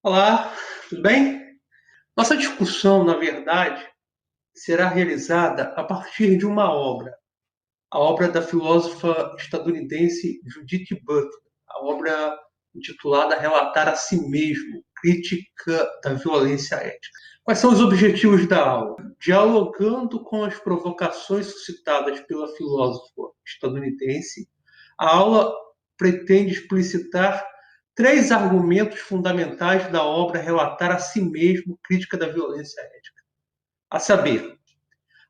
Olá, tudo bem? Nossa discussão, na verdade, será realizada a partir de uma obra, a obra da filósofa estadunidense Judith Butler, a obra intitulada Relatar a Si Mesmo, Crítica da Violência Ética. Quais são os objetivos da aula? Dialogando com as provocações suscitadas pela filósofa estadunidense, a aula pretende explicitar três argumentos fundamentais da obra Relatar a Si Mesmo, Crítica da Violência Ética. A saber,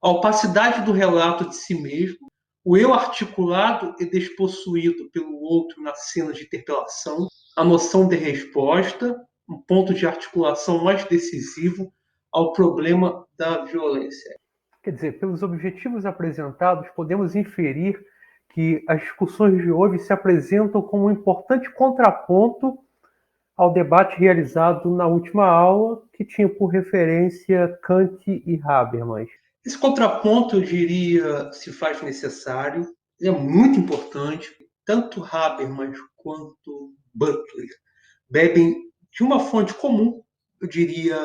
a opacidade do relato de si mesmo, o eu articulado e despossuído pelo outro na cena de interpelação, a noção de resposta, um ponto de articulação mais decisivo ao problema da violência. Quer dizer, pelos objetivos apresentados, podemos inferir que as discussões de hoje se apresentam como um importante contraponto ao debate realizado na última aula, que tinha por referência Kant e Habermas. Esse contraponto, eu diria, se faz necessário, ele é muito importante. Tanto Habermas quanto Butler bebem de uma fonte comum, eu diria,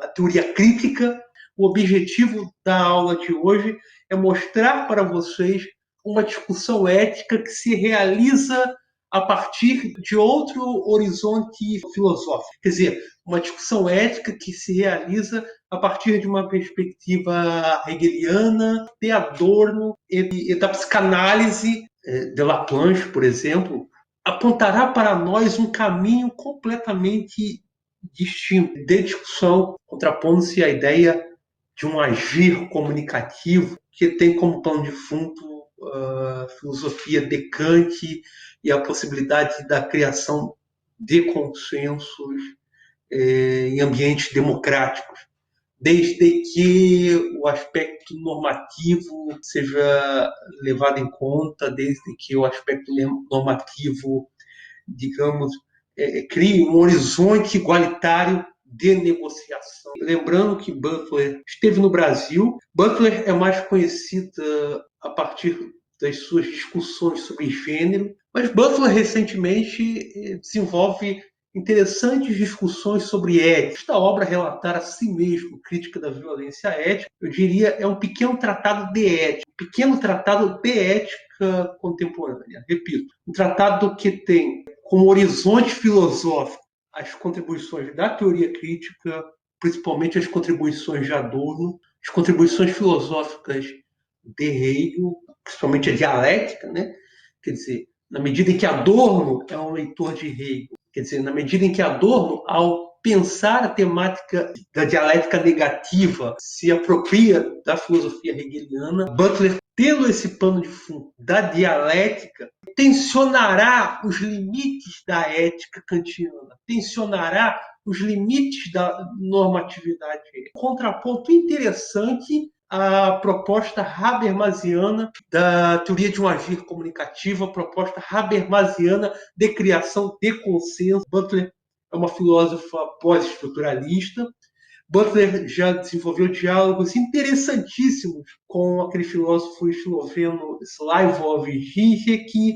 a teoria crítica. O objetivo da aula de hoje é mostrar para vocês uma discussão ética que se realiza a partir de outro horizonte filosófico. Quer dizer, uma discussão ética que se realiza a partir de uma perspectiva hegeliana, de Adorno e da psicanálise de Laplanche, por exemplo, apontará para nós um caminho completamente distinto de discussão, contrapondo-se à ideia de um agir comunicativo que tem como pano de fundo a filosofia de Kant e a possibilidade da criação de consensos em ambientes democráticos, desde que o aspecto normativo seja levado em conta, desde que o aspecto normativo, digamos, crie um horizonte igualitário de negociação. Lembrando que Butler esteve no Brasil. Butler é mais conhecida a partir das suas discussões sobre gênero, mas Butler recentemente desenvolve interessantes discussões sobre ética. Esta obra, Relatar a Si Mesmo, Crítica da Violência Ética, eu diria, é um pequeno tratado de ética, um pequeno tratado de ética contemporânea. Repito, um tratado que tem como horizonte filosófico as contribuições da teoria crítica, principalmente as contribuições de Adorno, as contribuições filosóficas de Hegel, principalmente a dialética, né? Quer dizer, na medida em que Adorno é um leitor de Hegel, quer dizer, na medida em que Adorno, ao pensar a temática da dialética negativa, se apropria da filosofia hegeliana, Butler, tendo esse pano de fundo da dialética, tensionará os limites da ética kantiana, tensionará os limites da normatividade. Um contraponto interessante à proposta habermasiana da teoria de um agir comunicativo, a proposta habermasiana de criação de consenso. Butler é uma filósofa pós-estruturalista. Butler já desenvolveu diálogos interessantíssimos com aquele filósofo esloveno Slavoj Žižek,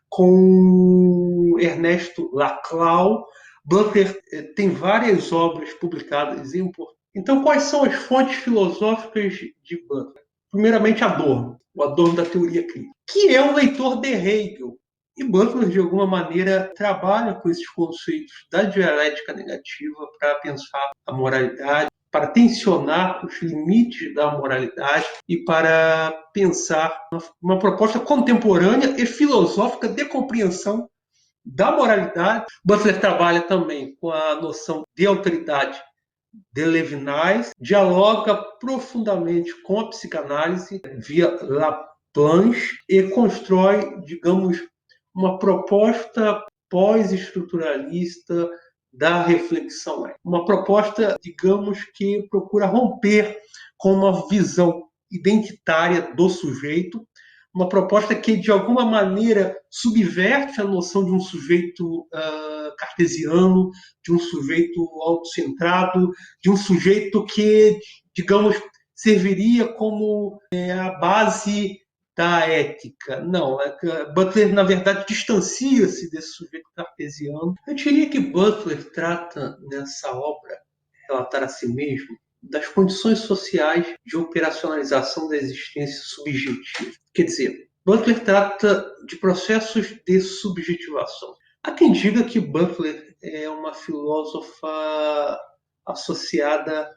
com Ernesto Laclau. Butler tem várias obras publicadas em português. Então, quais são as fontes filosóficas de Butler? Primeiramente, Adorno, o Adorno da teoria crítica, que é um leitor de Hegel. E Butler, de alguma maneira, trabalha com esses conceitos da dialética negativa para pensar a moralidade, para tensionar os limites da moralidade e para pensar uma proposta contemporânea e filosófica de compreensão da moralidade. Butler trabalha também com a noção de autoridade de Levinas, dialoga profundamente com a psicanálise via Laplanche e constrói, digamos, uma proposta pós-estruturalista da reflexão. Uma proposta, digamos, que procura romper com uma visão identitária do sujeito, uma proposta que, de alguma maneira, subverte a noção de um sujeito cartesiano, de um sujeito autocentrado, de um sujeito que, digamos, serviria como a base da ética. Não, Butler, na verdade, distancia-se desse sujeito cartesiano. Eu diria que Butler trata nessa obra, Relatar a Si Mesmo, das condições sociais de operacionalização da existência subjetiva. Quer dizer, Butler trata de processos de subjetivação. Há quem diga que Butler é uma filósofa associada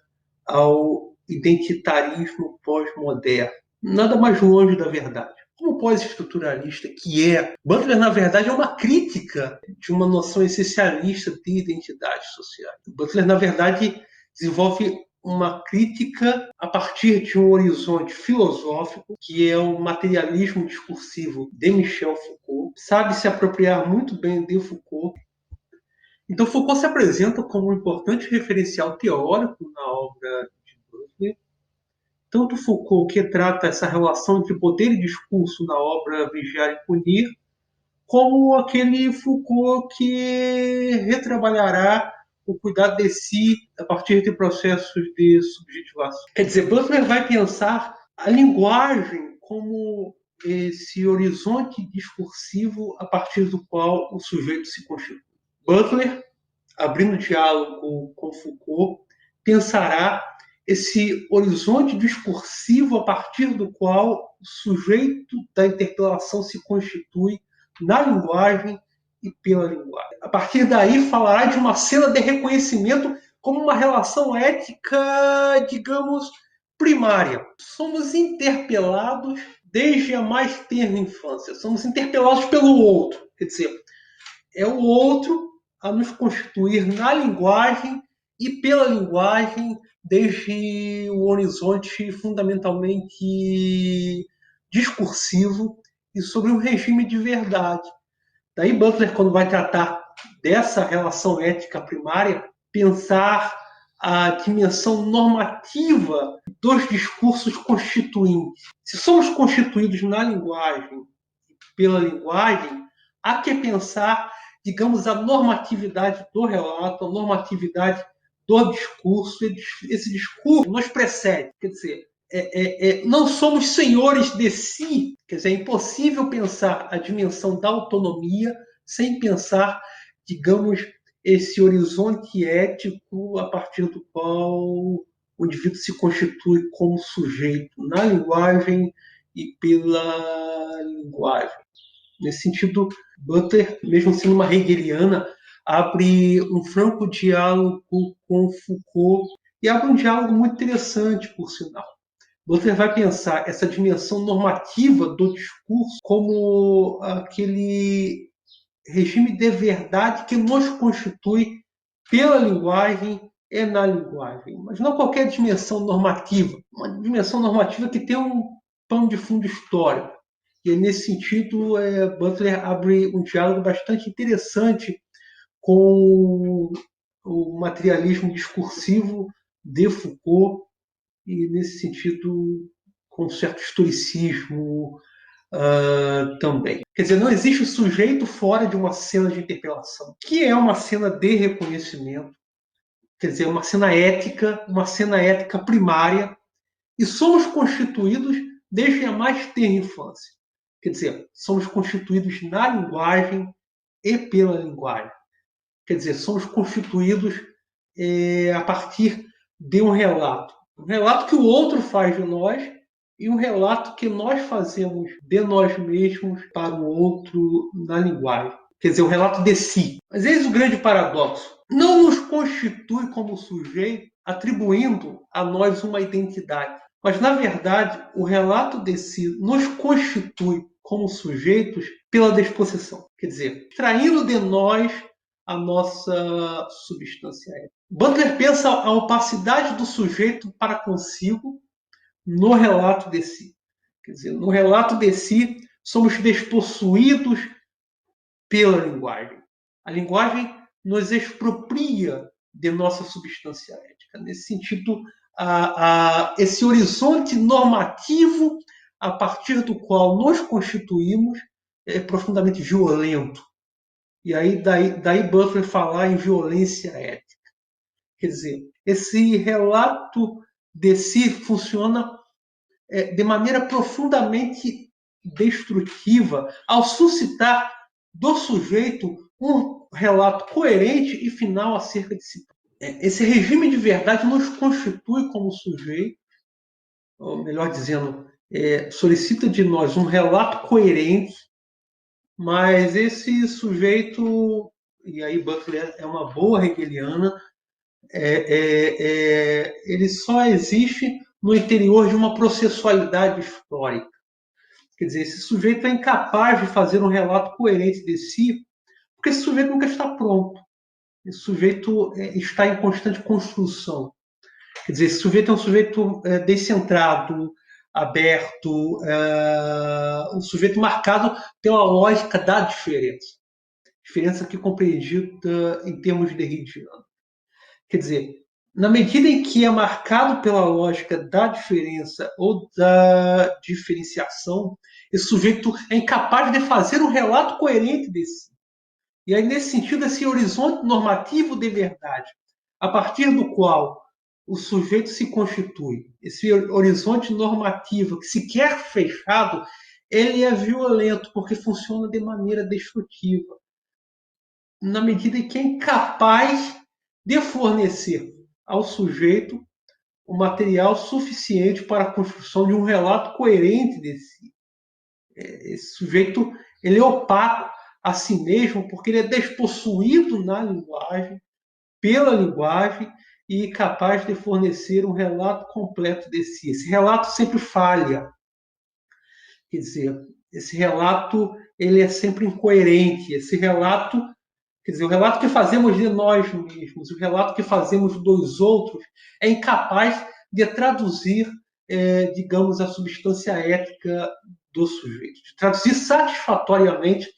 ao identitarismo pós-moderno. Nada mais longe da verdade. Como pós-estruturalista que é, Butler, na verdade, é uma crítica de uma noção essencialista de identidade social. Butler, na verdade, desenvolve uma crítica a partir de um horizonte filosófico, que é o materialismo discursivo de Michel Foucault. Sabe se apropriar muito bem de Foucault. Então, Foucault se apresenta como um importante referencial teórico na obra de Butler. Tanto Foucault, que trata essa relação entre poder e discurso na obra Vigiar e Punir, como aquele Foucault que retrabalhará o cuidado de si a partir de processos de subjetivação. Quer dizer, Butler vai pensar a linguagem como esse horizonte discursivo a partir do qual o sujeito se constitui. Butler, abrindo diálogo com Foucault, pensará esse horizonte discursivo a partir do qual o sujeito da interpelação se constitui na linguagem e pela linguagem. A partir daí, falará de uma cena de reconhecimento como uma relação ética, digamos, primária. Somos interpelados desde a mais tenra infância. Somos interpelados pelo outro. Quer dizer, é o outro a nos constituir na linguagem e pela linguagem desde o horizonte fundamentalmente discursivo e sobre um regime de verdade. Daí Butler, quando vai tratar dessa relação ética primária, pensar a dimensão normativa dos discursos constituintes. Se somos constituídos na linguagem e pela linguagem, há que pensar, digamos, a normatividade do relato, a normatividade do discurso. Esse discurso nos precede, quer dizer, não somos senhores de si, quer dizer, é impossível pensar a dimensão da autonomia sem pensar, digamos, esse horizonte ético a partir do qual o indivíduo se constitui como sujeito na linguagem e pela linguagem. Nesse sentido, Butler, mesmo sendo uma hegeliana, abre um franco diálogo com Foucault e abre um diálogo muito interessante, por sinal. Butler vai pensar essa dimensão normativa do discurso como aquele regime de verdade que nos constitui pela linguagem e na linguagem. Mas não qualquer dimensão normativa, uma dimensão normativa que tem um pano de fundo histórico. E nesse sentido, Butler abre um diálogo bastante interessante com o materialismo discursivo de Foucault e, nesse sentido, com um certo historicismo também. Quer dizer, não existe o sujeito fora de uma cena de interpelação, que é uma cena de reconhecimento, quer dizer, uma cena ética primária, e somos constituídos desde a mais tenra infância. Quer dizer, somos constituídos na linguagem e pela linguagem. Quer dizer, somos constituídos a partir de um relato. Um relato que o outro faz de nós e um relato que nós fazemos de nós mesmos para o outro na linguagem. Quer dizer, um relato de si. Mas eis o grande paradoxo. Não nos constitui como sujeito atribuindo a nós uma identidade. Mas, na verdade, o relato de si nos constitui como sujeitos pela disposição. Quer dizer, extraindo de nós a nossa substância ética. Butler pensa a opacidade do sujeito para consigo no relato de si. Quer dizer, no relato de si, somos despossuídos pela linguagem. A linguagem nos expropria de nossa substância ética. Nesse sentido, esse horizonte normativo a partir do qual nos constituímos é profundamente violento. E aí daí Butler falar em violência ética. Quer dizer, esse relato de si funciona de maneira profundamente destrutiva ao suscitar do sujeito um relato coerente e final acerca de si. Esse regime de verdade nos constitui como sujeito, ou melhor dizendo, solicita de nós um relato coerente, mas esse sujeito, e aí Butler é uma boa hegeliana, ele só existe no interior de uma processualidade histórica. Quer dizer, esse sujeito é incapaz de fazer um relato coerente de si, porque esse sujeito nunca está pronto. Esse sujeito está em constante construção. Quer dizer, esse sujeito é um sujeito descentrado, aberto, um sujeito marcado pela lógica da diferença. Diferença aqui compreendida em termos derridianos. Quer dizer, na medida em que é marcado pela lógica da diferença ou da diferenciação, esse sujeito é incapaz de fazer um relato coerente de si. E aí, nesse sentido, esse horizonte normativo de verdade, a partir do qual o sujeito se constitui, esse horizonte normativo que se quer fechado, ele é violento porque funciona de maneira destrutiva, na medida em que é incapaz de fornecer ao sujeito o material suficiente para a construção de um relato coerente de si. Esse sujeito ele é opaco a si mesmo porque ele é despossuído na linguagem, pela linguagem, e capaz de fornecer um relato completo de si. Esse relato sempre falha. Quer dizer, esse relato ele é sempre incoerente. Esse relato, quer dizer, o relato que fazemos de nós mesmos, o relato que fazemos dos outros, é incapaz de traduzir, digamos, a substância ética do sujeito, de traduzir satisfatoriamente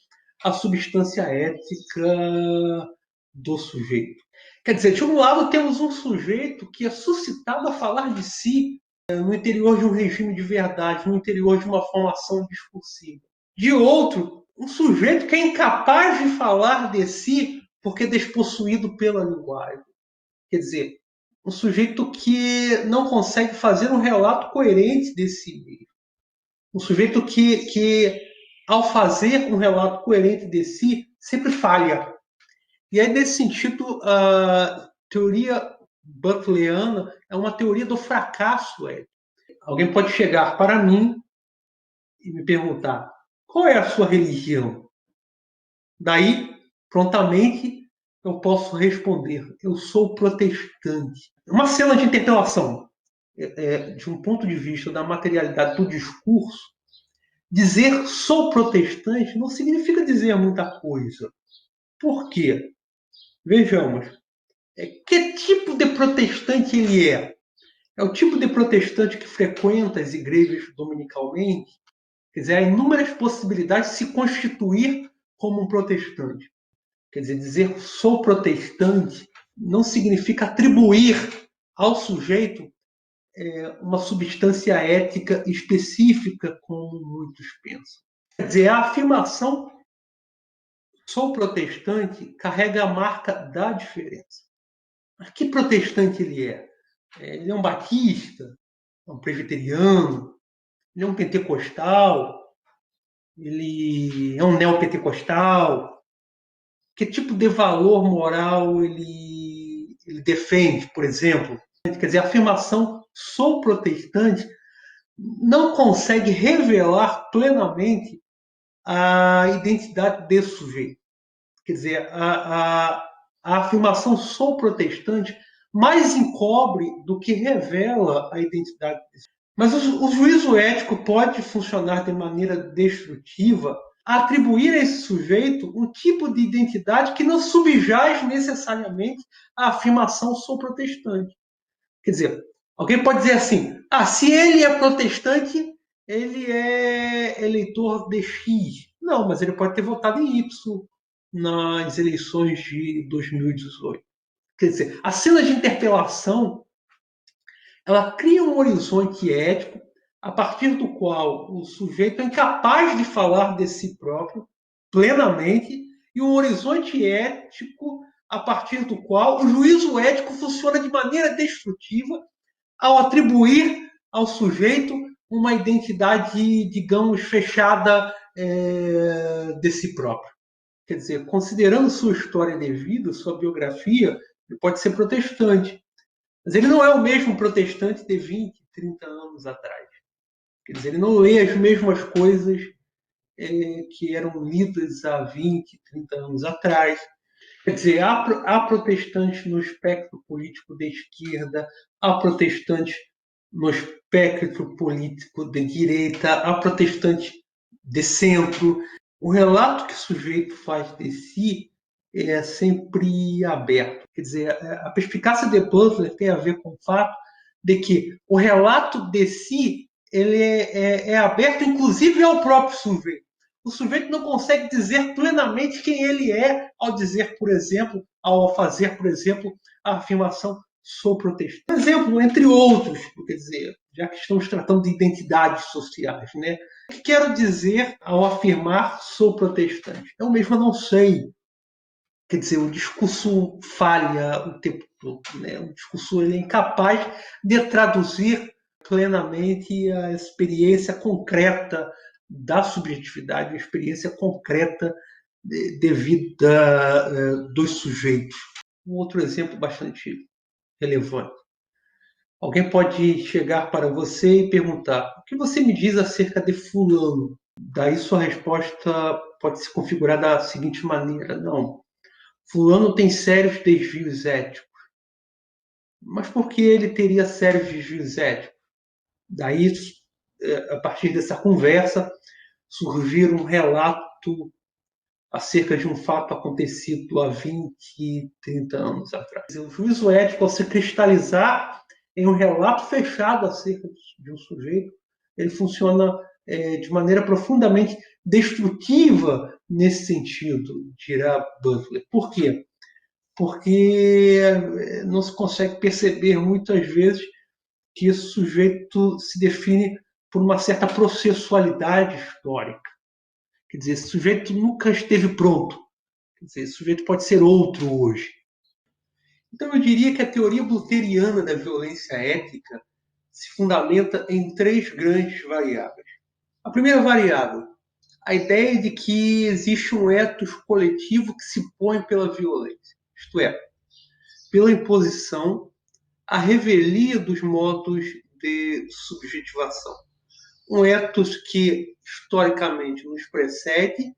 a substância ética do sujeito. Quer dizer, de um lado temos um sujeito que é suscitado a falar de si no interior de um regime de verdade, no interior de uma formação discursiva. De outro, um sujeito que é incapaz de falar de si porque é despossuído pela linguagem. Quer dizer, um sujeito que não consegue fazer um relato coerente de si mesmo. Um sujeito que ao fazer um relato coerente de si, sempre falha. E aí, nesse sentido, a teoria butleriana é uma teoria do fracasso. Alguém pode chegar para mim e me perguntar: qual é a sua religião? Daí, prontamente, eu posso responder: eu sou protestante. Uma cena de interpelação, de um ponto de vista da materialidade do discurso, dizer sou protestante não significa dizer muita coisa. Por quê? Vejamos. Que tipo de protestante ele é? É o tipo de protestante que frequenta as igrejas dominicalmente? Quer dizer, há inúmeras possibilidades de se constituir como um protestante. Quer dizer sou protestante não significa atribuir ao sujeito uma substância ética específica, como muitos pensam. Quer dizer, a afirmação sou protestante carrega a marca da diferença. Mas que protestante ele é? Ele é um batista? É um presbiteriano? Ele é um pentecostal? Ele é um neopentecostal? Que tipo de valor moral ele defende, por exemplo? Quer dizer, a afirmação sou protestante não consegue revelar plenamente a identidade desse sujeito. Quer dizer, a afirmação sou protestante mais encobre do que revela a identidade desse. Mas o juízo ético pode funcionar de maneira destrutiva a atribuir a esse sujeito um tipo de identidade que não subjaz necessariamente à afirmação sou protestante. Quer dizer, alguém pode dizer assim, se ele é protestante, ele é eleitor de X. Não, mas ele pode ter votado em Y nas eleições de 2018. Quer dizer, a cena de interpelação ela cria um horizonte ético a partir do qual o sujeito é incapaz de falar de si próprio plenamente e um horizonte ético a partir do qual o juízo ético funciona de maneira destrutiva ao atribuir ao sujeito uma identidade, digamos, fechada de si próprio. Quer dizer, considerando sua história de vida, sua biografia, ele pode ser protestante, mas ele não é o mesmo protestante de 20, 30 anos atrás. Quer dizer, ele não lê as mesmas coisas que eram lidas há 20, 30 anos atrás. Quer dizer, há protestantes no espectro político de esquerda, há protestantes no espectro político de direita, há protestantes de centro. O relato que o sujeito faz de si é sempre aberto. Quer dizer, a perspicácia de Butler tem a ver com o fato de que o relato de si ele é aberto, inclusive, ao próprio sujeito. O sujeito não consegue dizer plenamente quem ele é ao dizer, por exemplo, ao fazer, por exemplo, a afirmação sou protestante. Por exemplo, entre outros, quer dizer, já que estamos tratando de identidades sociais, né? O que quero dizer ao afirmar sou protestante? Eu mesmo não sei. Quer dizer, o discurso falha o tempo todo, né? O discurso ele é incapaz de traduzir plenamente a experiência concreta da subjetividade, a experiência concreta de vida dos sujeitos. Um outro exemplo bastante relevante. Alguém pode chegar para você e perguntar: o que você me diz acerca de fulano? Daí sua resposta pode se configurar da seguinte maneira: não, fulano tem sérios desvios éticos. Mas por que ele teria sérios desvios éticos? Daí, a partir dessa conversa, surgir um relato acerca de um fato acontecido há 20, 30 anos atrás. O juízo ético, ao se cristalizar em um relato fechado acerca de um sujeito, ele funciona de maneira profundamente destrutiva nesse sentido, dirá Butler. Por quê? Porque não se consegue perceber muitas vezes que esse sujeito se define por uma certa processualidade histórica. Quer dizer, esse sujeito nunca esteve pronto. Quer dizer, esse sujeito pode ser outro hoje. Então, eu diria que a teoria butleriana da violência ética se fundamenta em três grandes variáveis. A primeira variável, a ideia de que existe um ethos coletivo que se põe pela violência, isto é, pela imposição, a revelia dos modos de subjetivação. Um ethos que, historicamente, nos precede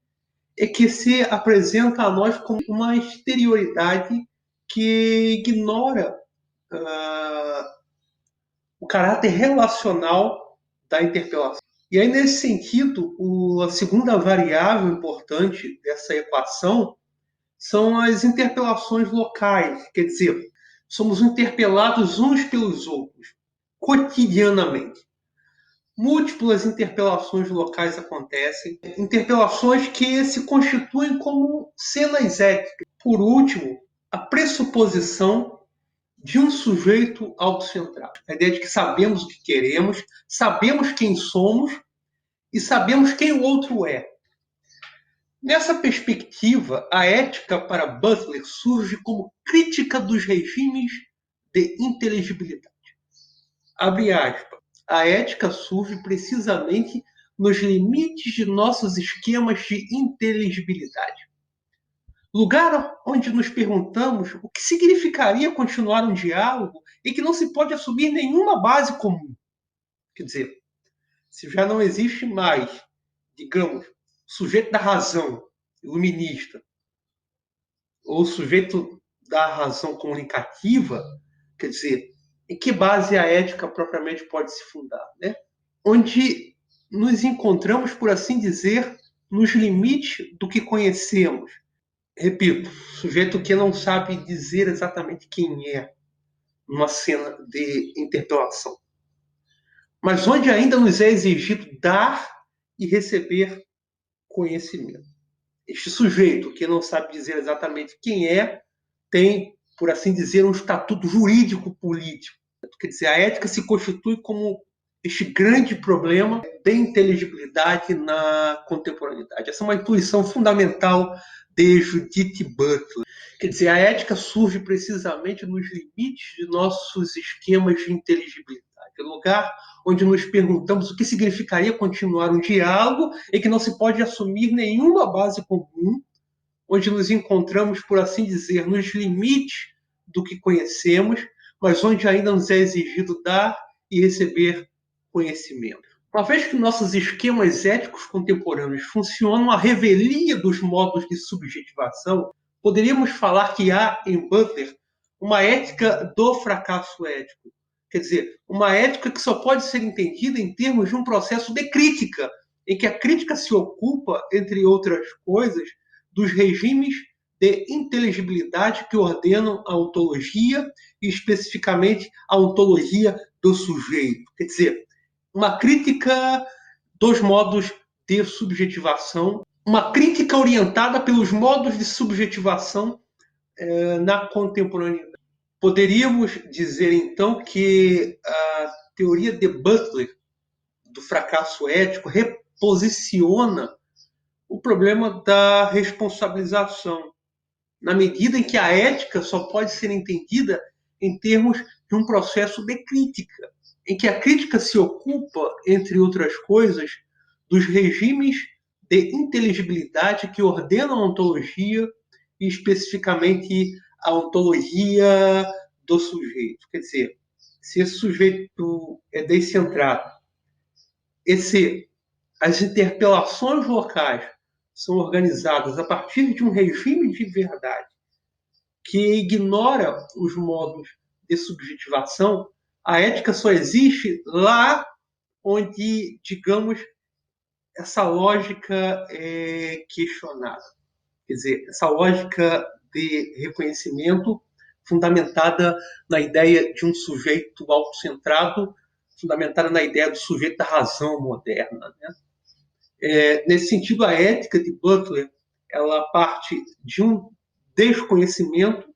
e que se apresenta a nós como uma exterioridade que ignora o caráter relacional da interpelação. E aí, nesse sentido, a segunda variável importante dessa equação são as interpelações locais. Quer dizer, somos interpelados uns pelos outros, cotidianamente. Múltiplas interpelações locais acontecem, interpelações que se constituem como cenas éticas. Por último, a pressuposição de um sujeito autocentrado. A ideia de que sabemos o que queremos, sabemos quem somos e sabemos quem o outro é. Nessa perspectiva, a ética para Butler surge como crítica dos regimes de inteligibilidade. Abre aspas. A ética surge precisamente nos limites de nossos esquemas de inteligibilidade. Lugar onde nos perguntamos o que significaria continuar um diálogo e que não se pode assumir nenhuma base comum. Quer dizer, se já não existe mais, digamos, sujeito da razão iluminista ou sujeito da razão comunicativa, quer dizer, em que base a ética propriamente pode se fundar, né? Onde nos encontramos, por assim dizer, nos limites do que conhecemos. Repito, sujeito que não sabe dizer exatamente quem é numa cena de interpelação. Mas onde ainda nos é exigido dar e receber conhecimento. Este sujeito que não sabe dizer exatamente quem é, tem, por assim dizer, um estatuto jurídico-político. Quer dizer, a ética se constitui como este grande problema de inteligibilidade na contemporaneidade. Essa é uma intuição fundamental de Judith Butler. Quer dizer, a ética surge precisamente nos limites de nossos esquemas de inteligibilidade. lugar onde nos perguntamos o que significaria continuar um diálogo em que não se pode assumir nenhuma base comum, onde nos encontramos, por assim dizer, nos limites do que conhecemos, mas onde ainda nos é exigido dar e receber conhecimento. Uma vez que nossos esquemas éticos contemporâneos funcionam à revelia dos modos de subjetivação, poderíamos falar que há, em Butler, uma ética do fracasso ético. Quer dizer, uma ética que só pode ser entendida em termos de um processo de crítica, em que a crítica se ocupa, entre outras coisas, dos regimes de inteligibilidade que ordenam a ontologia, e especificamente a ontologia do sujeito. Quer dizer, uma crítica dos modos de subjetivação, uma crítica orientada pelos modos de subjetivação na contemporaneidade. Poderíamos dizer, então, que a teoria de Butler do fracasso ético reposiciona o problema da responsabilização, na medida em que a ética só pode ser entendida em termos de um processo de crítica, em que a crítica se ocupa, entre outras coisas, dos regimes de inteligibilidade que ordenam a ontologia, e especificamente a ontologia do sujeito. Quer dizer, se esse sujeito é descentrado, as interpelações locais são organizadas a partir de um regime de verdade que ignora os modos de subjetivação, a ética só existe lá onde, digamos, essa lógica é questionada. Quer dizer, essa lógica de reconhecimento fundamentada na ideia de um sujeito autocentrado, fundamentada na ideia do sujeito da razão moderna. Né? Nesse sentido, a ética de Butler ela parte de um desconhecimento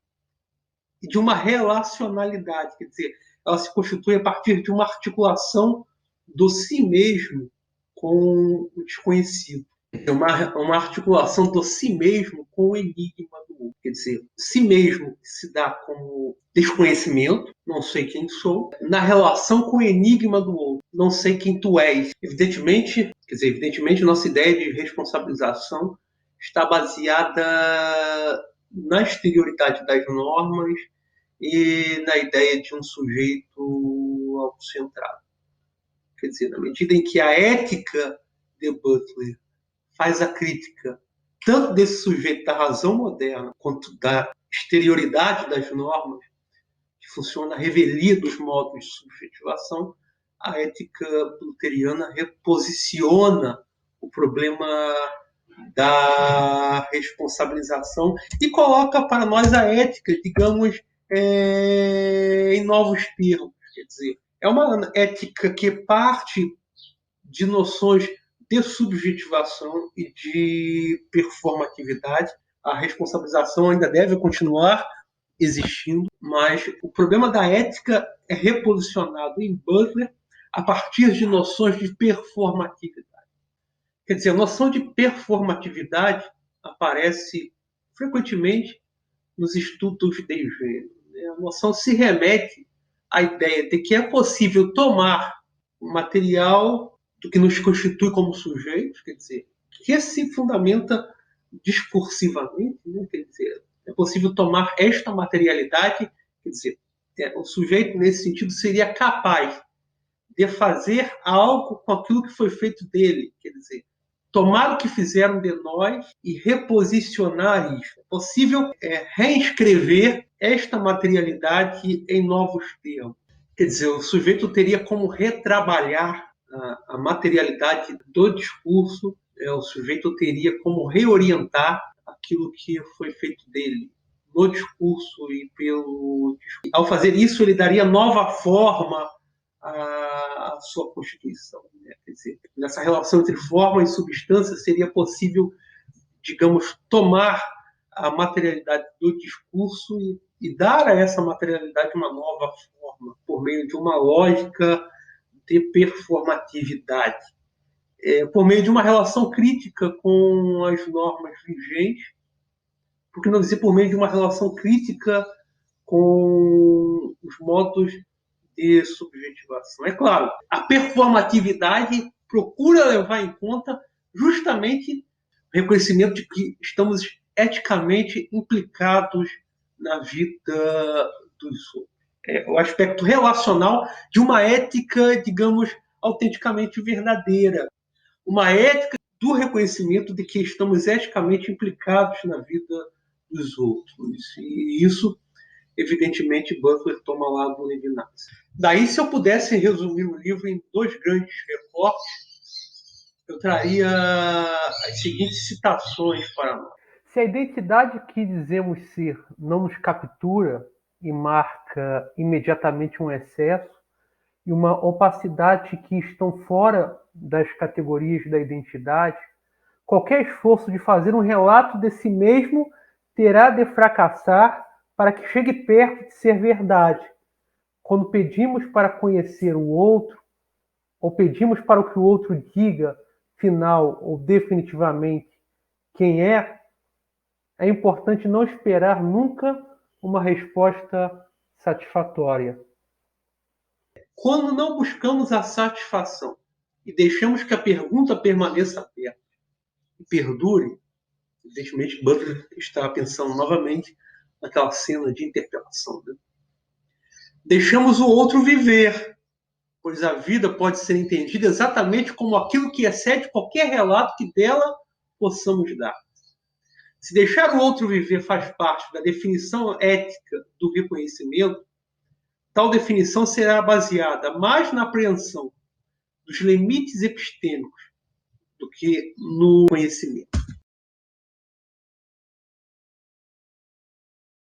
e de uma relacionalidade, quer dizer, ela se constitui a partir de uma articulação do si mesmo com o desconhecido. Uma articulação do si mesmo com o enigma do outro. Quer dizer, si mesmo se dá como desconhecimento, não sei quem sou, na relação com o enigma do outro, não sei quem tu és. Evidentemente, nossa ideia de responsabilização está baseada na exterioridade das normas e na ideia de um sujeito autocentrado. Quer dizer, na medida em que a ética de Butler faz a crítica tanto desse sujeito da razão moderna quanto da exterioridade das normas, que funciona a revelia dos modos de subjetivação, a ética luteriana reposiciona o problema da responsabilização e coloca para nós a ética, digamos, em novos termos. Quer dizer, é uma ética que parte de noções de subjetivação e de performatividade. A responsabilização ainda deve continuar existindo, mas o problema da ética é reposicionado em Butler a partir de noções de performatividade. Quer dizer, a noção de performatividade aparece frequentemente nos estudos de gênero. A noção se remete à ideia de que é possível tomar o material do que nos constitui como sujeitos, quer dizer, que se fundamenta discursivamente, né? Quer dizer, é possível tomar esta materialidade, quer dizer, o sujeito, nesse sentido, seria capaz de fazer algo com aquilo que foi feito dele, quer dizer, tomar o que fizeram de nós e reposicionar isso. É possível reescrever esta materialidade em novos termos. Quer dizer, o sujeito teria como retrabalhar a materialidade do discurso, o sujeito teria como reorientar aquilo que foi feito dele no discurso e pelo discurso. Ao fazer isso, ele daria nova forma à sua constituição. Né? Quer dizer, nessa relação entre forma e substância seria possível, digamos, tomar a materialidade do discurso e dar a essa materialidade uma nova forma, por meio de uma lógica de performatividade, por meio de uma relação crítica com as normas vigentes, por que não dizer por meio de uma relação crítica com os modos ter subjetivação. É claro, a performatividade procura levar em conta justamente o reconhecimento de que estamos eticamente implicados na vida dos outros. O aspecto relacional de uma ética, digamos, autenticamente verdadeira. Uma ética do reconhecimento de que estamos eticamente implicados na vida dos outros. E isso, evidentemente, Butler toma lá do Levinas. Daí, se eu pudesse resumir o livro em 2 grandes recortes, eu traria as seguintes citações para nós. Se a identidade que dizemos ser não nos captura e marca imediatamente um excesso e uma opacidade que estão fora das categorias da identidade, qualquer esforço de fazer um relato de si mesmo terá de fracassar para que chegue perto de ser verdade. Quando pedimos para conhecer o outro, ou pedimos para que o outro diga, final ou definitivamente, quem é importante não esperar nunca uma resposta satisfatória. Quando não buscamos a satisfação e deixamos que a pergunta permaneça aberta e perdure, evidentemente Butler está pensando novamente naquela cena de interpelação. Né? Deixamos o outro viver, pois a vida pode ser entendida exatamente como aquilo que excede qualquer relato que dela possamos dar. Se deixar o outro viver faz parte da definição ética do reconhecimento, tal definição será baseada mais na apreensão dos limites epistêmicos do que no conhecimento.